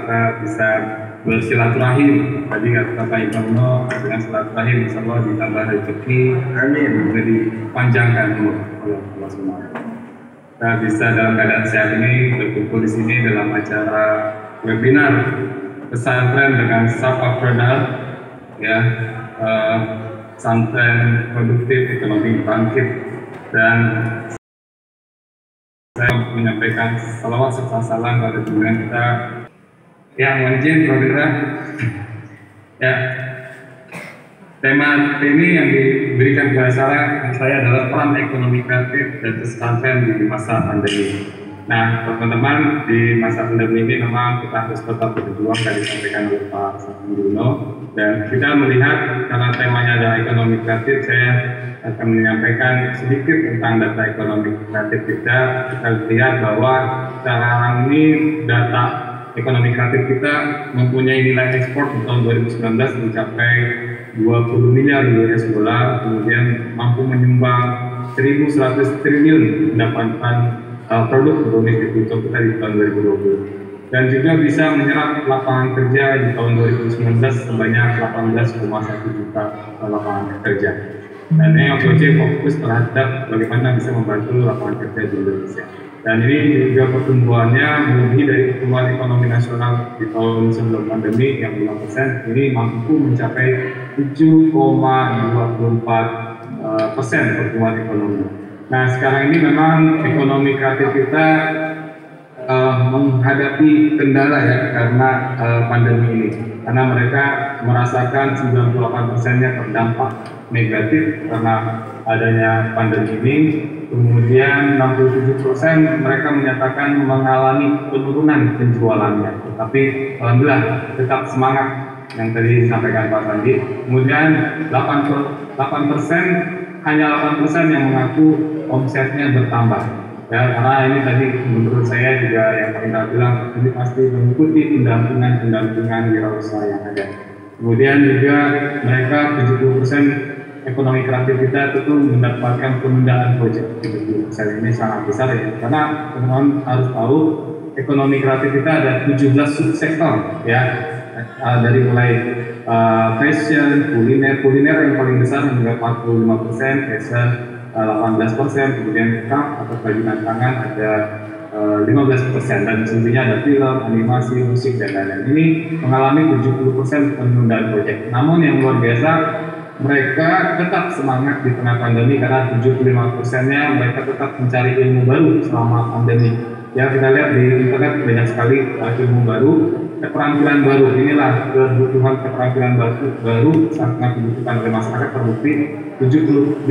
kita bisa bersilaturahim. Tadi kata Pak Ibnu dengan silaturahim, insya Allah ditambah rezeki, amin, jadi panjangkan umur oleh Allah Subhanahu. Kita bisa dalam keadaan sehat ini berkumpul di sini dalam acara webinar pesantren dengan sapapreneur, ya, pesantren produktif ekonomi bangkit, dan saya menyampaikan salawat serta salam pada junjungan kita yang menjin Prodera. Ya, tema ini yang diberikan kepada saya adalah peran ekonomi kreatif dan pesantren di masa pandemi. Nah, teman-teman, di masa pandemi ini memang kita harus tetap berjuang, tadi disampaikan oleh Pak Sandiuno, dan kita melihat karena temanya adalah ekonomi kreatif, saya akan menyampaikan sedikit tentang data ekonomi kreatif kita. Kita lihat bahwa sekarang ini data ekonomi kreatif kita mempunyai nilai ekspor di tahun 2019 mencapai 20 miliar US dollar, kemudian mampu menyumbang 1.100 triliun pendapatan produk domestik bruto kita di tahun 2020, dan juga bisa menyerap lapangan kerja di tahun 2019 sebanyak 18,1 juta lapangan kerja. Dan ini OKJ fokus terhadap bagaimana bisa membantu lapangan kerja di Indonesia. Dan ini juga pertumbuhannya melebihi dari pertumbuhan ekonomi nasional di tahun sebelum pandemi yang 5%, ini mampu mencapai 7,24% pertumbuhan ekonomi. Nah, sekarang ini memang ekonomi kreatif kita menghadapi kendala ya karena pandemi ini, karena mereka merasakan 98%-nya terdampak negatif karena adanya pandemi ini. Kemudian 67% mereka menyatakan mengalami penurunan penjualannya, tapi alhamdulillah tetap semangat yang tadi disampaikan Pak Sandi. Kemudian 8% hanya 8% yang mengaku omsetnya bertambah. Ya, karena ini tadi menurut saya juga yang Pak Indra bilang, ini pasti mengikuti pendampingan wirausaha yang ada. Kemudian juga mereka 70% ekonomi kreatif kita itu mendapatkan penundaan proyek. 70% ini sangat besar ya, karena teman-teman harus tahu ekonomi kreatif kita ada 17 subsektor ya, dari mulai fashion, kuliner yang paling besar hingga 45%, fashion 18%, kemudian craft atau kerajinan tangan ada 15%, dan selebihnya ada film, animasi, musik, dan lain-lain. Ini mengalami 70% penundaan proyek. Namun yang luar biasa, mereka tetap semangat di tengah pandemi karena 75%-nya mereka tetap mencari ilmu baru selama pandemi. Ya, kita lihat di internet banyak sekali ilmu baru, keterampilan baru. Inilah kebutuhan keterampilan baru sangat dibutuhkan oleh masyarakat. Terbukti 75%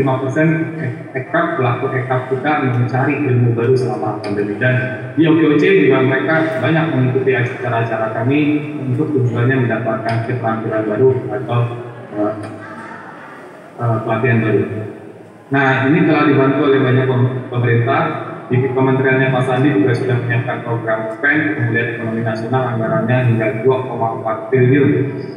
pelaku ekap kita mencari ilmu baru selama pandemi. Dan di OKOC juga mereka banyak mengikuti acara-acara kami untuk tujuannya mendapatkan keterampilan baru atau pelatihan baru. Nah, ini telah dibantu oleh banyak pemerintah. Di kementeriannya Pak Sandi juga sudah menyiapkan program PEN, kemudian ekonomi nasional anggarannya hingga 2,4 triliun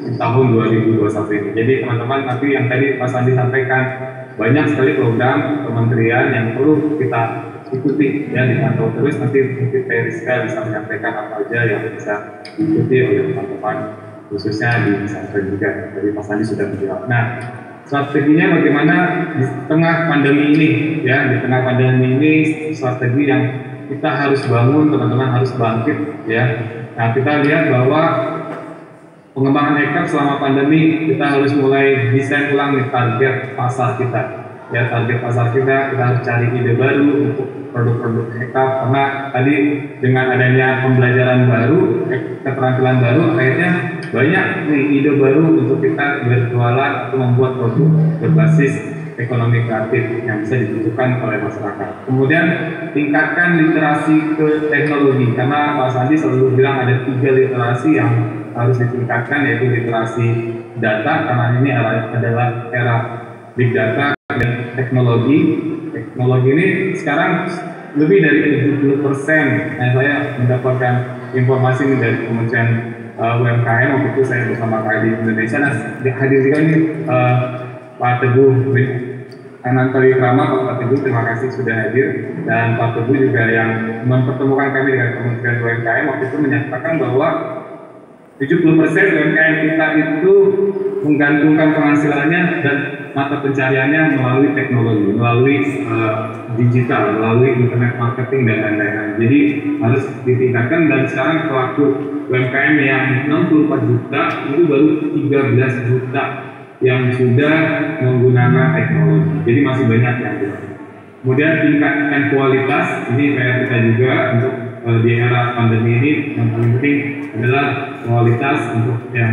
di tahun 2021 ini. Jadi teman-teman, nanti yang tadi Pak Sandi sampaikan, banyak sekali program kementerian yang perlu kita ikuti ya, dipantau terus. Nanti mungkin Pak Rizka bisa menyampaikan apa aja yang bisa diikuti oleh teman-teman, khususnya di pesantren juga. Jadi Pak Sandi sudah menjawab. Nah, strateginya bagaimana di tengah pandemi ini ya, di tengah pandemi ini strategi yang kita harus bangun, teman-teman harus bangkit ya. Nah, kita lihat bahwa pengembangan ekap selama pandemi kita harus mulai desain ulang nih target pasar kita ya, target pasar kita harus cari ide baru untuk produk-produk ekap, karena tadi dengan adanya pembelajaran baru, keterampilan baru, akhirnya banyak nih ide baru untuk kita berjualan atau membuat produk berbasis ekonomi kreatif yang bisa dibutuhkan oleh masyarakat. Kemudian tingkatkan literasi ke teknologi, karena Pak Sandi selalu bilang ada 3 literasi yang harus ditingkatkan, yaitu literasi data, karena ini adalah era big data, dan teknologi. Teknologi ini sekarang lebih dari 70%. Nah, saya mendapatkan informasi ini dari Kementerian UMKM waktu itu saya bersama KAI Indonesia. Nah, hadir juga ini Pak Teguh Anantawikrama. Pak Teguh, terima kasih sudah hadir, dan Pak Teguh juga yang mempertemukan kami dengan Kementerian UMKM waktu itu menyatakan bahwa 70% UMKM kita itu menggantungkan penghasilannya dan mata pencariannya melalui teknologi, melalui digital, melalui internet marketing dan lain-lain. Jadi harus ditingkatkan, dan sekarang pelaku UMKM yang 64 juta itu baru 13 juta yang sudah menggunakan teknologi. Jadi masih banyak yang belum. Kemudian tingkatkan kualitas, ini PR kita juga untuk di era pandemi ini. Yang paling penting adalah kualitas untuk yang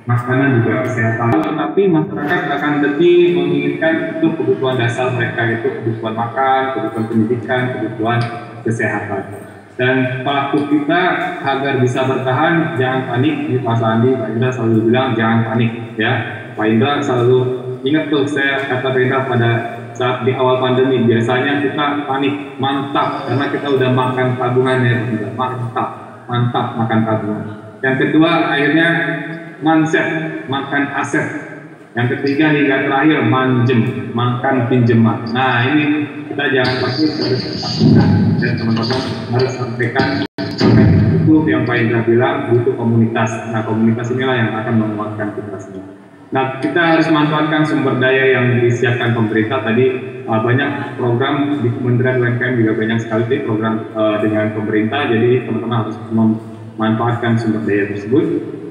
makanan juga kesehatan. Tapi masyarakat akan lebih menginginkan itu kebutuhan dasar mereka, itu kebutuhan makan, kebutuhan pendidikan, kebutuhan kesehatan. Dan pelaku kita agar bisa bertahan, jangan panik. Ini Pak Sandi, Pak Indra selalu bilang jangan panik, ya. Pak Indra selalu ingat tuh, saya kata Pak Indra pada saat di awal pandemi, biasanya kita panik, mantap, karena kita udah makan tabungannya, mantap makan tabungan. Yang kedua, akhirnya mindset, makan aset. Yang ketiga hingga terakhir, manjem, makan pinjaman. Nah, ini kita jangan pakai, harus lakukan, dan teman-teman harus sampaikan itu yang Pak Indra bilang, butuh komunitas. Nah, komunitas inilah yang akan menguatkan kita semua. Nah, kita harus manfaatkan sumber daya yang disiapkan pemerintah. Tadi banyak program di Kementerian UMKM juga banyak sekali program dengan pemerintah. Jadi teman-teman harus memanfaatkan sumber daya tersebut.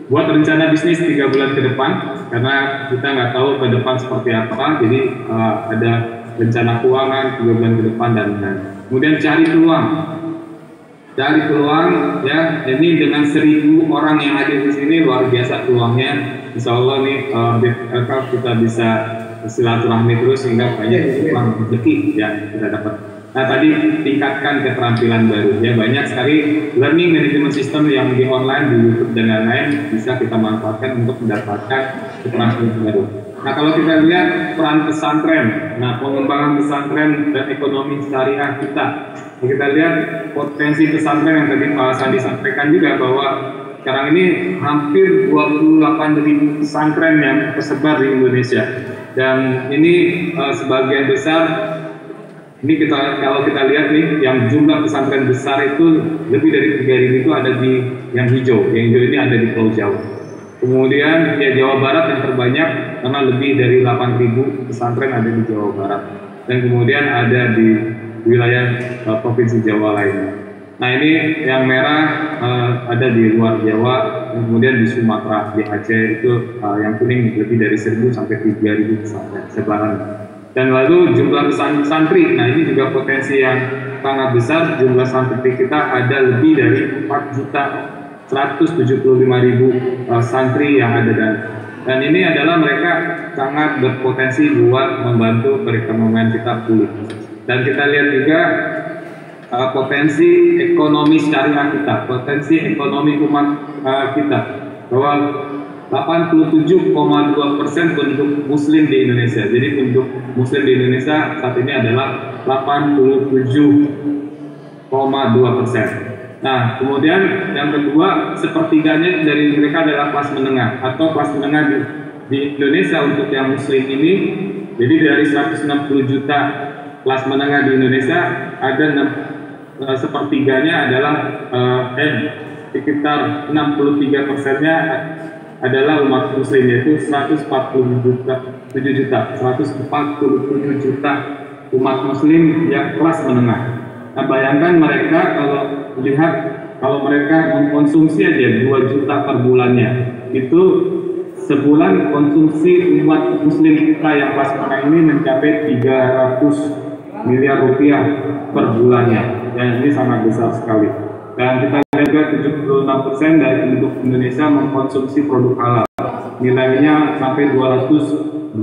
Buat rencana bisnis 3 bulan ke depan, karena kita nggak tahu ke depan seperti apa. Jadi ada rencana keuangan 3 bulan ke depan dan kemudian cari peluang. Cari peluang, ya. Ini dengan 1.000 orang yang hadir di sini luar biasa peluangnya. Insya Allah nih kita bisa silaturahmi terus sehingga banyak uang rezeki yang kita dapat. Nah, tadi tingkatkan keterampilan baru, ya. Banyak sekali learning management system yang di online, di YouTube dan lain-lain bisa kita manfaatkan untuk mendapatkan keterampilan baru. Nah, kalau kita lihat peran pesantren, nah pengembangan pesantren dan ekonomi syariah kita lihat potensi pesantren yang tadi Pak Sandi sampaikan juga, bahwa sekarang ini hampir 28.000 pesantren yang tersebar di Indonesia, dan ini sebagian besar ini kalau kita lihat nih, yang jumlah pesantren besar itu lebih dari 3.000 itu ada di yang hijau ini ada di Pulau Jawa. Kemudian ya Jawa Barat yang terbanyak karena lebih dari 8.000 pesantren ada di Jawa Barat, dan kemudian ada di wilayah provinsi Jawa lainnya. Nah, ini yang merah ada di luar Jawa, kemudian di Sumatera, di Aceh itu yang kuning lebih dari 1.000 sampai 3.000 pesantren sebaran. Dan lalu jumlah santri, nah ini juga potensi yang sangat besar. Jumlah santri kita ada lebih dari 4.175.000 santri yang ada, dan ini adalah mereka sangat berpotensi buat membantu perekonomian kita pulih. Dan kita lihat juga potensi ekonomi syariah kita, potensi ekonomi umat kita, bahwa 87,2% penduduk muslim di Indonesia. Jadi penduduk muslim di Indonesia saat ini adalah 87,2%. Nah, kemudian yang kedua, sepertiganya dari mereka adalah kelas menengah atau kelas menengah di Indonesia untuk yang muslim ini. Jadi dari 160 juta kelas menengah di Indonesia, ada sepertiganya adalah sekitar 63%-nya adalah umat muslim, yaitu 147 juta umat muslim yang kelas menengah. Nah, bayangkan mereka kalau mereka mengkonsumsi aja 2 juta per bulannya, itu sebulan konsumsi umat muslim kita yang kelas menengah ini mencapai 300 miliar rupiah per bulannya, dan ini sangat besar sekali. Dan kita lihat juga 76% dari penduduk Indonesia mengkonsumsi produk halal, nilainya sampai 220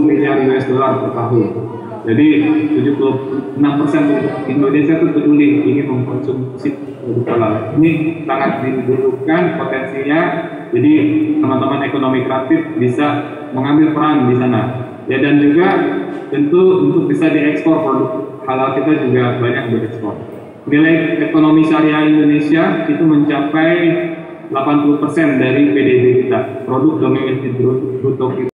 miliar US dollar per tahun. Jadi 76% penduduk Indonesia itu peduli ingin mengkonsumsi produk halal. Ini sangat dibutuhkan potensinya. Jadi teman-teman ekonomi kreatif bisa mengambil peran di sana. Ya, dan juga tentu untuk bisa diekspor produk halal kita juga banyak berekspor. Nilai ekonomi syariah Indonesia itu mencapai 80% dari PDB kita, produk domestik bruto kita.